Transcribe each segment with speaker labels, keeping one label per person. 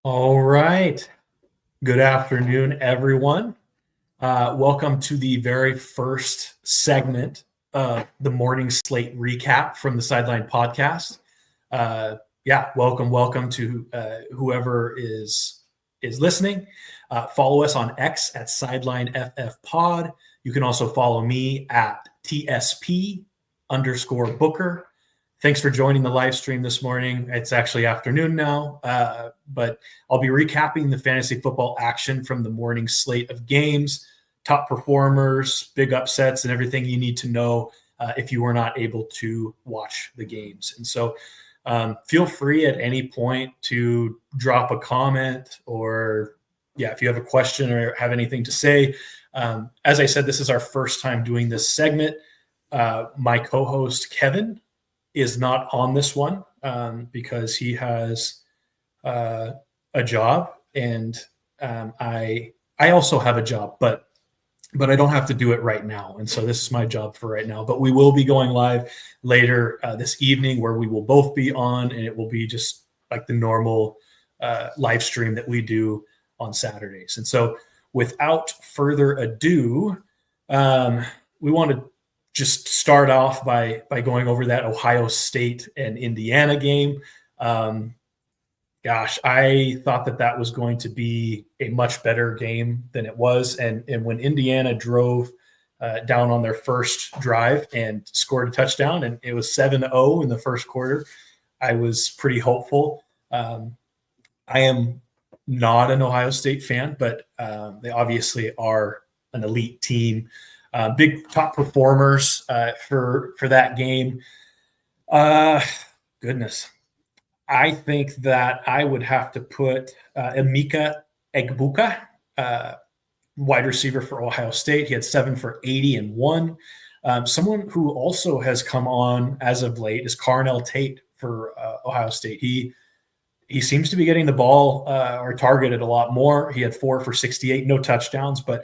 Speaker 1: All right. Good afternoon, everyone. Welcome to the very first segment of the morning slate recap from the Sideline Podcast. Welcome to whoever is listening. Follow us on X at Sideline FF Pod. You can also follow me at TSP_Booker. Thanks for joining the live stream this morning. It's actually afternoon now, but I'll be recapping the fantasy football action from the morning slate of games, top performers, big upsets, and everything you need to know if you were not able to watch the games. And so feel free at any point to drop a comment or, if you have a question or have anything to say. As I said, this is our first time doing this segment. My co-host, Kevin, is not on this one because he has a job, and I also have a job, but I don't have to do it right now. And so this is my job for right now. But we will be going live later this evening where we will both be on, and it will be just like the normal live stream that we do on Saturdays. And so without further ado, we want to just start off by going over that Ohio State and Indiana game. I thought that was going to be a much better game than it was. And when Indiana drove down on their first drive and scored a touchdown, and it was 7-0 in the first quarter, I was pretty hopeful. I am not an Ohio State fan, but they obviously are an elite team. Big top performers for that game. Goodness. I think that I would have to put Emeka Egbuka, wide receiver for Ohio State. He had 7 for 80 and 1. Someone who also has come on as of late is Carnell Tate for Ohio State. He seems to be getting the ball or targeted a lot more. He had 4 for 68, no touchdowns, but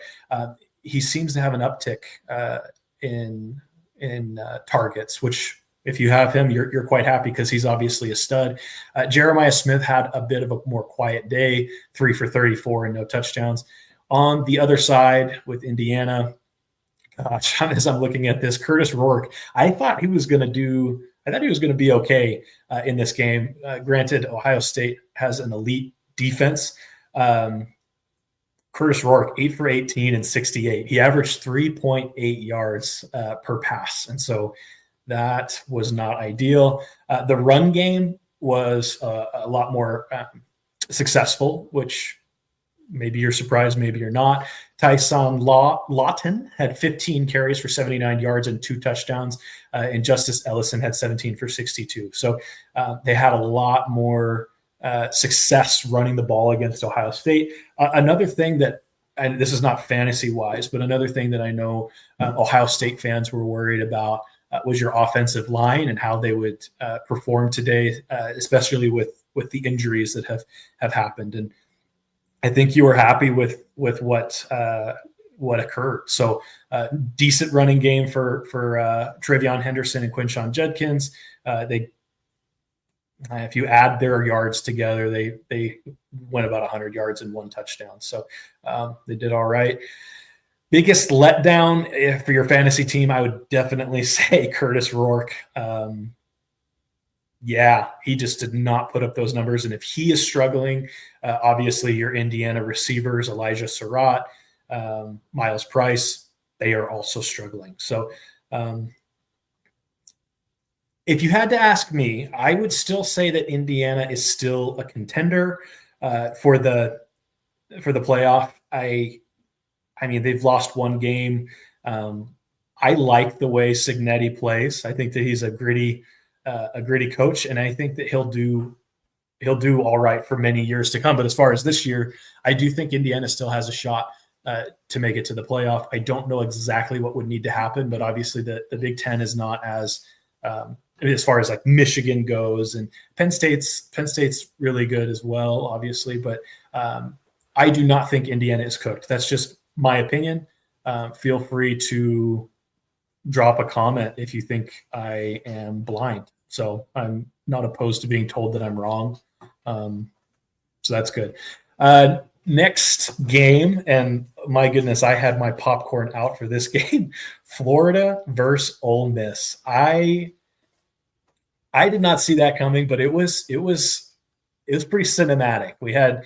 Speaker 1: he seems to have an uptick in targets, which if you have him, you're quite happy because he's obviously a stud. Jeremiah Smith had a bit of a more quiet day, 3 for 34 and no touchdowns. On the other side with Indiana, as I'm looking at this, Curtis Rourke, I thought he was going to be okay in this game. Granted, Ohio State has an elite defense. Curtis Rourke, 8 for 18 and 68. He averaged 3.8 yards per pass. And so that was not ideal. The run game was a lot more successful, which maybe you're surprised, maybe you're not. Tyson Lawton had 15 carries for 79 yards and 2 touchdowns, and Justice Ellison had 17 for 62. So they had a lot more success running the ball against Ohio State. Another thing that, and this is not fantasy wise, but another thing that I know Ohio State fans were worried about was your offensive line and how they would perform today, especially with the injuries that have happened. And I think you were happy with what occurred. So decent running game for Travion Henderson and Quinshon Judkins. If you add their yards together, they went about 100 yards and 1 touchdown. So they did all right. Biggest letdown for your fantasy team, I would definitely say Curtis Rourke. He just did not put up those numbers. And if he is struggling, obviously your Indiana receivers, Elijah Surratt, Miles Price, they are also struggling. So if you had to ask me, I would still say that Indiana is still a contender for the playoff. I mean, they've lost 1 game. I like the way Cignetti plays. I think that he's a gritty coach, and I think that he'll do all right for many years to come. But as far as this year, I do think Indiana still has a shot to make it to the playoff. I don't know exactly what would need to happen, but obviously the Big Ten is not as far as like Michigan goes, and Penn State's really good as well, obviously. But I do not think Indiana is cooked. That's just my opinion. Feel free to drop a comment if you think I am blind. So I'm not opposed to being told that I'm wrong. So that's good. Next game, and my goodness, I had my popcorn out for this game. Florida versus Ole Miss. I did not see that coming, but it was pretty cinematic. We had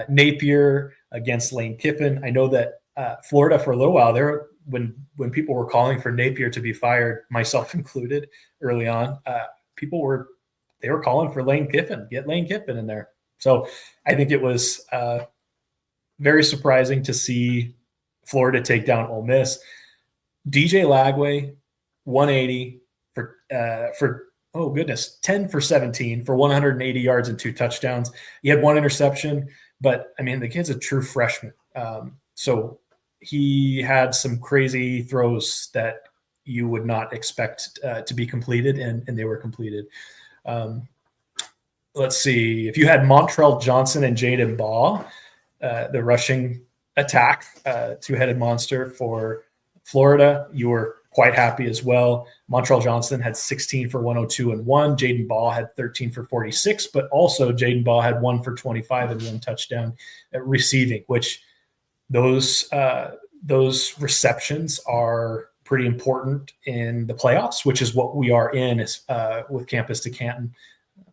Speaker 1: Napier against Lane Kiffin. I know that Florida for a little while there, when people were calling for Napier to be fired, myself included, early on, people were calling for Lane Kiffin. Get Lane Kiffin in there. So I think it was very surprising to see Florida take down Ole Miss. DJ Lagway, 180 for oh goodness, 10 for 17 for 180 yards and 2 touchdowns. He had 1 interception, but I mean, the kid's a true freshman. So he had some crazy throws that you would not expect to be completed, and they were completed. Let's see. If you had Montrell Johnson and Jaden Baugh, the rushing attack, two-headed monster for Florida, you were quite happy as well. Montrell Johnson had 16 for 102 and 1. Jaden Baugh had 13 for 46, but also Jaden Baugh had 1 for 25 and 1 touchdown at receiving, which those receptions are pretty important in the playoffs, which is what we are in with Campus to Canton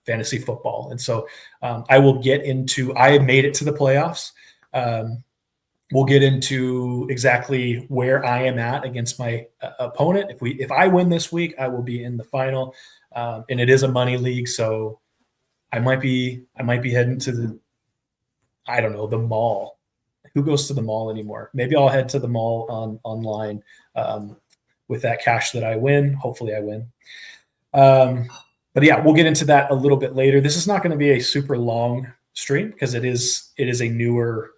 Speaker 1: fantasy football. And so I have made it to the playoffs. We'll get into exactly where I am at against my opponent. If I win this week, I will be in the final, and it is a money league, so I might be heading to the mall. Who goes to the mall anymore? Maybe I'll head to the mall online with that cash that I win. Hopefully, I win. But yeah, we'll get into that a little bit later. This is not going to be a super long stream because it is a newer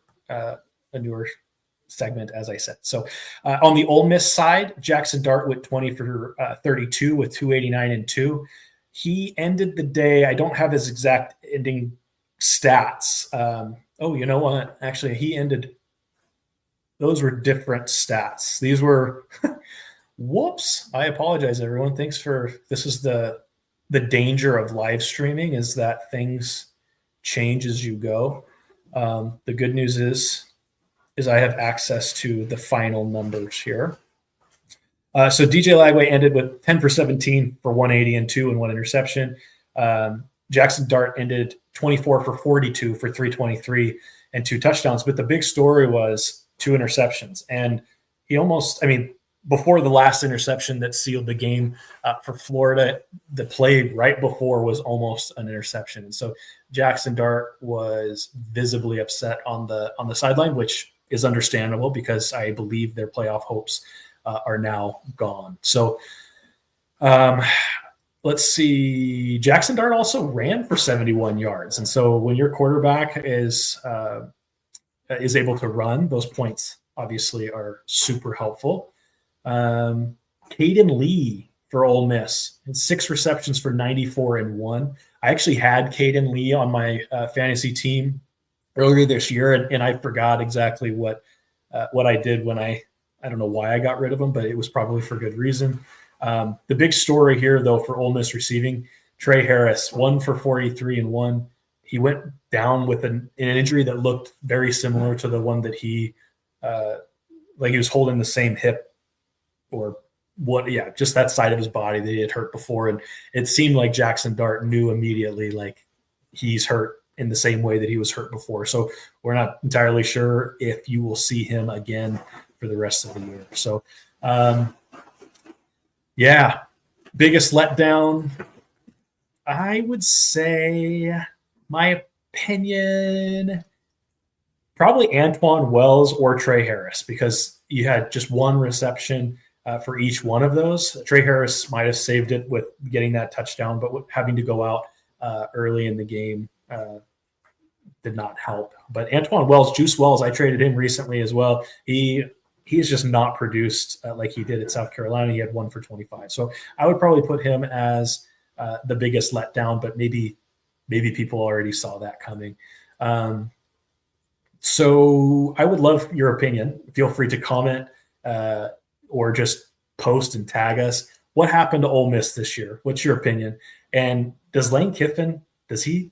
Speaker 1: segment, as I said. So on the Ole Miss side, Jackson Dart went 20 for 32 with 289 and 2. He ended the day. I don't have his exact ending stats. You know what? Actually, he ended. Those were different stats. These were. Whoops! I apologize, everyone. This is the danger of live streaming, is that things change as you go. The good news is I have access to the final numbers here. So DJ Lagway ended with 10 for 17 for 180 and 2 and 1 interception. Jackson Dart ended 24 for 42 for 323 and 2 touchdowns. But the big story was 2 interceptions. And he before the last interception that sealed the game for Florida, the play right before was almost an interception. And so Jackson Dart was visibly upset on the sideline, which is understandable because I believe their playoff hopes are now gone. So let's see. Jackson Dart also ran for 71 yards. And so when your quarterback is able to run, those points obviously are super helpful. Caden Lee for Ole Miss, and 6 receptions for 94 and 1. I actually had Caden Lee on my fantasy team earlier this year, and I forgot exactly what I did when I don't know why I got rid of him, but it was probably for good reason. The big story here, though, for Ole Miss receiving, Trey Harris, 1 for 43 and 1. He went down with an injury that looked very similar to the one that he was holding the same hip or what? Yeah, just that side of his body that he had hurt before. And it seemed like Jackson Dart knew immediately, like, he's hurt in the same way that he was hurt before. So we're not entirely sure if you will see him again for the rest of the year. So, biggest letdown, I would say, my opinion, probably Antoine Wells or Trey Harris, because you had just 1 reception for each one of those. Trey Harris might have saved it with getting that touchdown, but having to go out early in the game did not help. But Antoine Wells, Juice Wells, I traded him recently as well. He's just not produced like he did at South Carolina. He had 1 for 25. So I would probably put him as the biggest letdown, but maybe people already saw that coming. So I would love your opinion. Feel free to comment or just post and tag us. What happened to Ole Miss this year? What's your opinion? And does Lane Kiffin, is he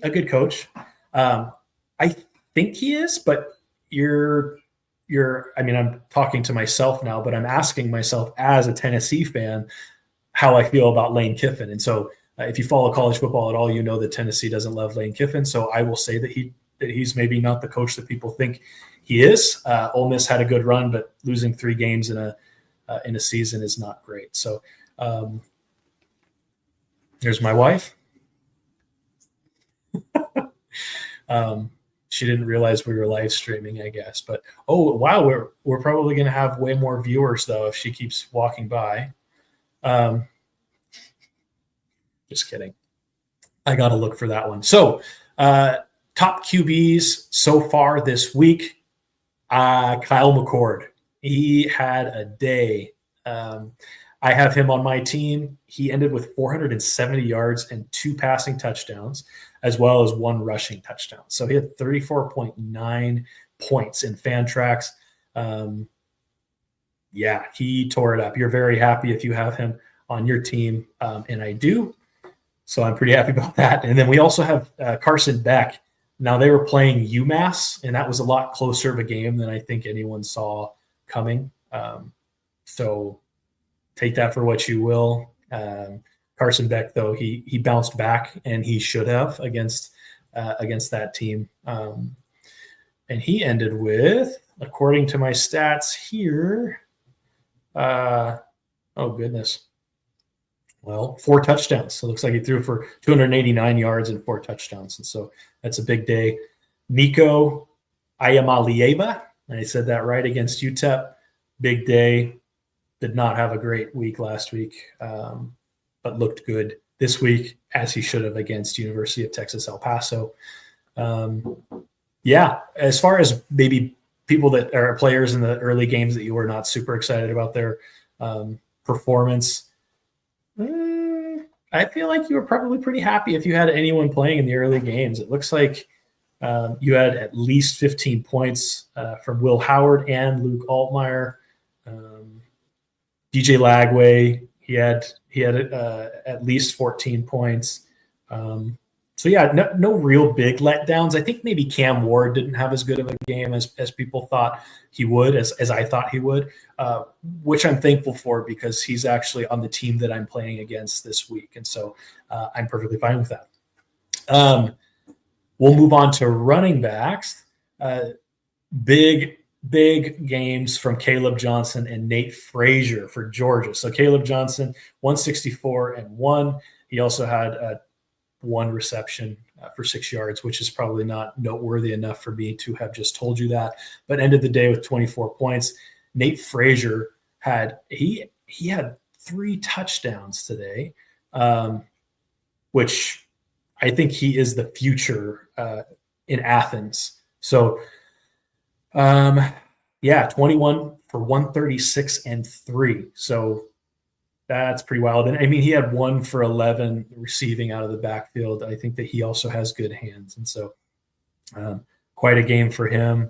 Speaker 1: a good coach? I think he is, but I'm talking to myself now, but I'm asking myself as a Tennessee fan how I feel about Lane Kiffin. And so if you follow college football at all, you know that Tennessee doesn't love Lane Kiffin. So I will say that he's maybe not the coach that people think he is. Ole Miss had a good run, but losing 3 games in a season is not great. So here's my wife. She didn't realize we were live streaming, I guess. But oh wow, we're probably going to have way more viewers though if she keeps walking by. Just kidding. I got to look for that one. So top QBs so far this week. Kyle McCord. He had a day. I have him on my team. He ended with 470 yards and 2 passing touchdowns, as well as 1 rushing touchdown. So he had 34.9 points in Fantrax. He tore it up. You're very happy if you have him on your team, and I do. So I'm pretty happy about that. And then we also have Carson Beck. Now they were playing UMass, and that was a lot closer of a game than I think anyone saw coming. So take that for what you will. Carson Beck, though, he bounced back, and he should have against that team. And he ended with, according to my stats here, oh goodness, well, 4 touchdowns. So it looks like he threw for 289 yards and 4 touchdowns, and so that's a big day. Nico Ayamalieva, I said that right, against UTEP. Big day. Did not have a great week last week, but looked good this week, as he should have, against University of Texas El Paso. As far as maybe people that are players in the early games that you were not super excited about their performance, I feel like you were probably pretty happy if you had anyone playing in the early games. It looks like you had at least 15 points from Will Howard and Luke Altmaier. DJ Lagway, he had at least 14 points. No real big letdowns. I think maybe Cam Ward didn't have as good of a game as people thought he would, as I thought he would, which I'm thankful for, because he's actually on the team that I'm playing against this week. And so I'm perfectly fine with that. We'll move on to running backs. Big games from Caleb Johnson and Nate Frazier for Georgia. So Caleb Johnson, 164 and 1. He also had 1 reception for 6 yards, which is probably not noteworthy enough for me to have just told you that, but ended the day with 24 points. Nate Frazier had 3 touchdowns today, which I think he is the future in Athens. So 21 for 136 and 3. So that's pretty wild. And I mean, he had 1 for 11 receiving out of the backfield. I think that he also has good hands. And so quite a game for him.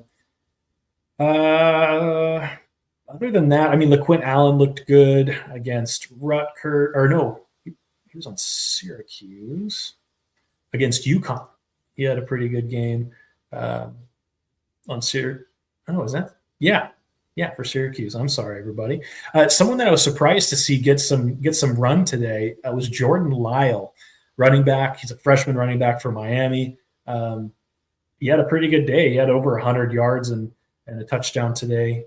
Speaker 1: Other than that, I mean, LaQuint Allen looked good against Rutgers. Or no, he was on Syracuse against UConn. He had a pretty good game on Syracuse. Oh, is that? Yeah, for Syracuse. I'm sorry, everybody. Someone that I was surprised to see get some run today was Jordan Lyle, running back. He's a freshman running back for Miami. He had a pretty good day. He had over 100 yards and a touchdown today.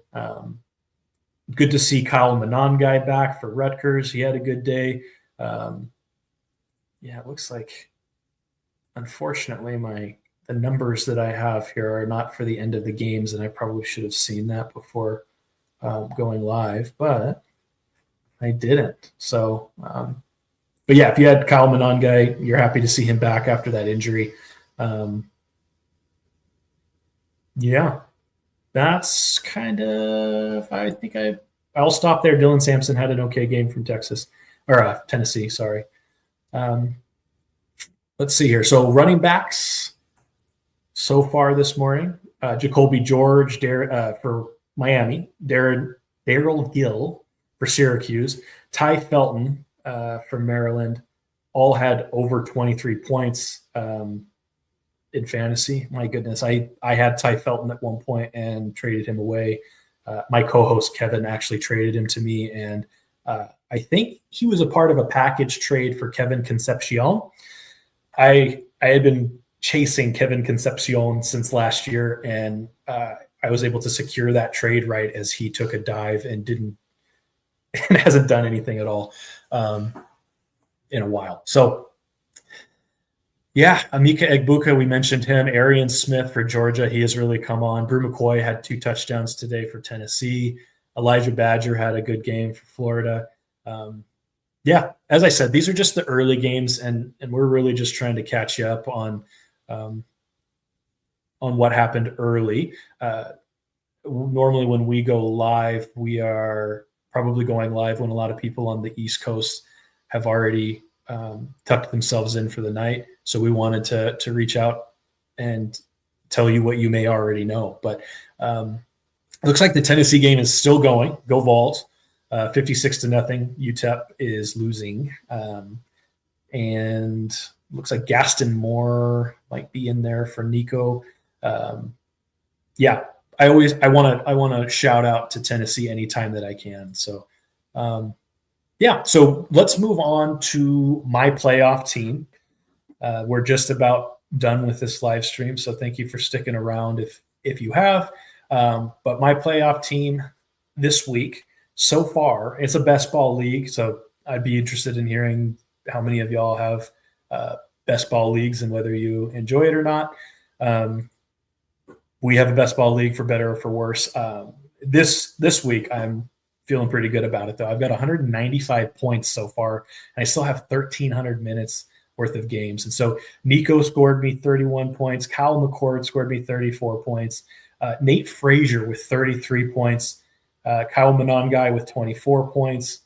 Speaker 1: Good to see Kyle Monangai back for Rutgers. He had a good day. It looks like, unfortunately, the numbers that I have here are not for the end of the games, and I probably should have seen that before going live, but I didn't. So, if you had Kyle Monangai, you're happy to see him back after that injury. That's kind of, I think I'll stop there. Dylan Sampson had an okay game from Tennessee, sorry. Let's see here. So running backs so far this morning, Jacoby George for Miami, Daryl Gill for Syracuse, Ty Felton from Maryland, all had over 23 points. in fantasy. My goodness, I had Ty Felton at one point and traded him away. My co-host Kevin actually traded him to me, and I think he was a part of a package trade for Kevin Concepcion. I had been chasing Kevin Concepcion since last year, and I was able to secure that trade right as he took a dive and hasn't done anything at all in a while. So, yeah, Emeka Egbuka, we mentioned him. Arian Smith for Georgia, he has really come on. Brew McCoy had 2 touchdowns today for Tennessee. Elijah Badger had a good game for Florida. Yeah, as I said, these are just the early games, and we're really just trying to catch you up on what happened early. Normally when we go live, we are probably going live when a lot of people on the East Coast have already tucked themselves in for the night. So we wanted to reach out and tell you what you may already know. But it looks like the Tennessee game is still going. Go Vols. 56-0. UTEP is losing. And looks like Gaston Moore might be in there for Nico. Yeah, I want to shout out to Tennessee anytime that I can. So, yeah, so let's move on to my playoff team. We're just about done with this live stream, so thank you for sticking around if you have. But my playoff team this week, so far, it's a best ball league, so I'd be interested in hearing how many of y'all have best ball leagues and whether you enjoy it or not. We have a best ball league for better or for worse. This week, I'm feeling pretty good about it, though. I've got 195 points so far, and I still have 1,300 minutes worth of games. And so Nico scored me 31 points. Kyle McCord scored me 34 points. Nate Frazier with 33 points. Kyle Monongai with 24 points.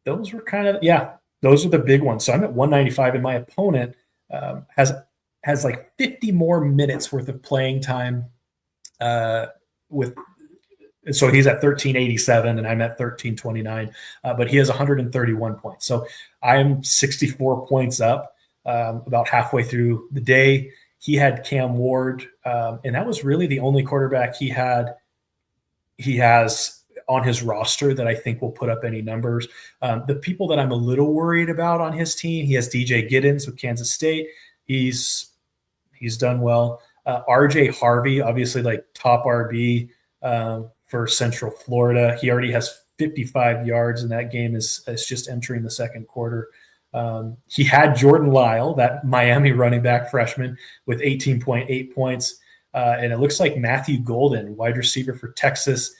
Speaker 1: Those were those are the big ones. So I'm at 195, and my opponent has like 50 more minutes worth of playing time so he's at 1387 and I'm at 1329, but he has 131 points. So I'm 64 points up about halfway through the day. He had Cam Ward, and that was really the only quarterback he has on his roster that I think will put up any numbers. The people that I'm a little worried about on his team, he has DJ Giddens with Kansas State. He's done well. RJ Harvey, obviously like top RB for Central Florida. He already has 55 yards, and that game is just entering the second quarter. He had Jordan Lyle, that Miami running back freshman, with 18.8 points. And it looks like Matthew Golden, wide receiver for Texas,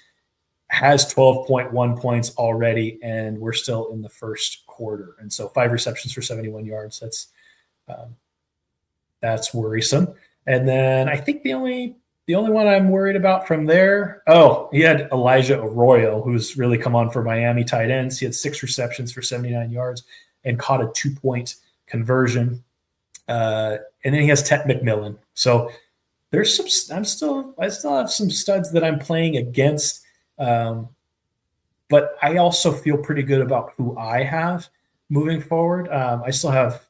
Speaker 1: has 12.1 points already, and we're still in the first quarter. And so 5 receptions for 71 yards. That's worrisome. And then I think the only one I'm worried about from there, he had Elijah Arroyo, who's really come on for Miami tight ends. He had 6 receptions for 79 yards and caught a 2-point conversion. And then he has Tet McMillan. So there's I still have some studs that I'm playing against. But I also feel pretty good about who I have moving forward. I still have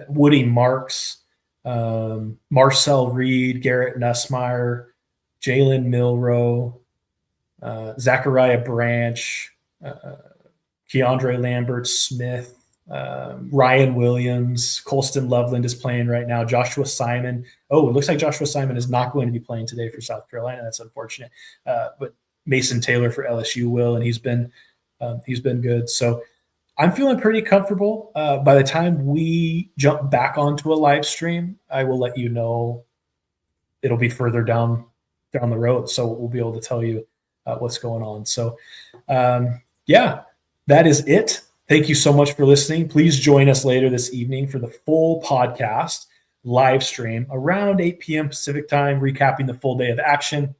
Speaker 1: Woody Marks, Marcel Reed, Garrett Nussmeier, Jalen Milrow, Zachariah Branch, Keandre Lambert Smith, Ryan Williams, Colston Loveland is playing right now. Joshua Simon. Oh, it looks like Joshua Simon is not going to be playing today for South Carolina. That's unfortunate. But Mason Taylor for LSU will, and he's been good. So I'm feeling pretty comfortable. By the time we jump back onto a live stream, I will let you know. It'll be further down the road, so we'll be able to tell you what's going on. So, yeah, that is it. Thank you so much for listening. Please join us later this evening for the full podcast live stream around 8 p.m. Pacific time, recapping the full day of action.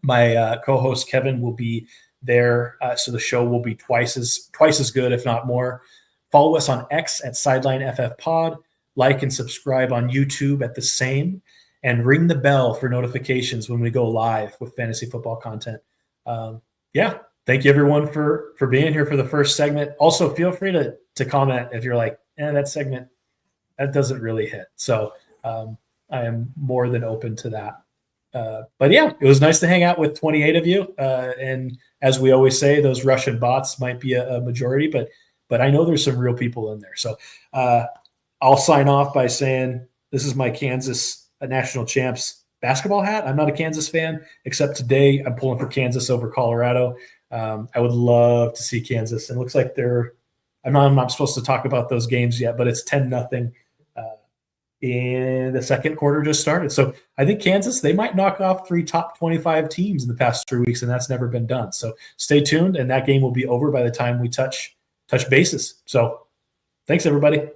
Speaker 1: My co-host Kevin will be there, so the show will be twice as good, if not more. Follow us on X at Sideline FF Pod. Like and subscribe on YouTube at the same, and ring the bell for notifications when we go live with fantasy football content. Yeah, thank you everyone for being here for the first segment. Also, feel free to comment if you're like, that segment that doesn't really hit. So I am more than open to that. But yeah, it was nice to hang out with 28 of you. And as we always say, those Russian bots might be a majority, but I know there's some real people in there. So I'll sign off by saying this is my Kansas national champs basketball hat. I'm not a Kansas fan, except today I'm pulling for Kansas over Colorado. I would love to see Kansas. It looks like I'm not supposed to talk about those games yet, but it's 10-0. In the second quarter just started. So I think Kansas, they might knock off 3 top 25 teams in the past 3 weeks, and that's never been done. So stay tuned, and that game will be over by the time we touch bases. So thanks, everybody.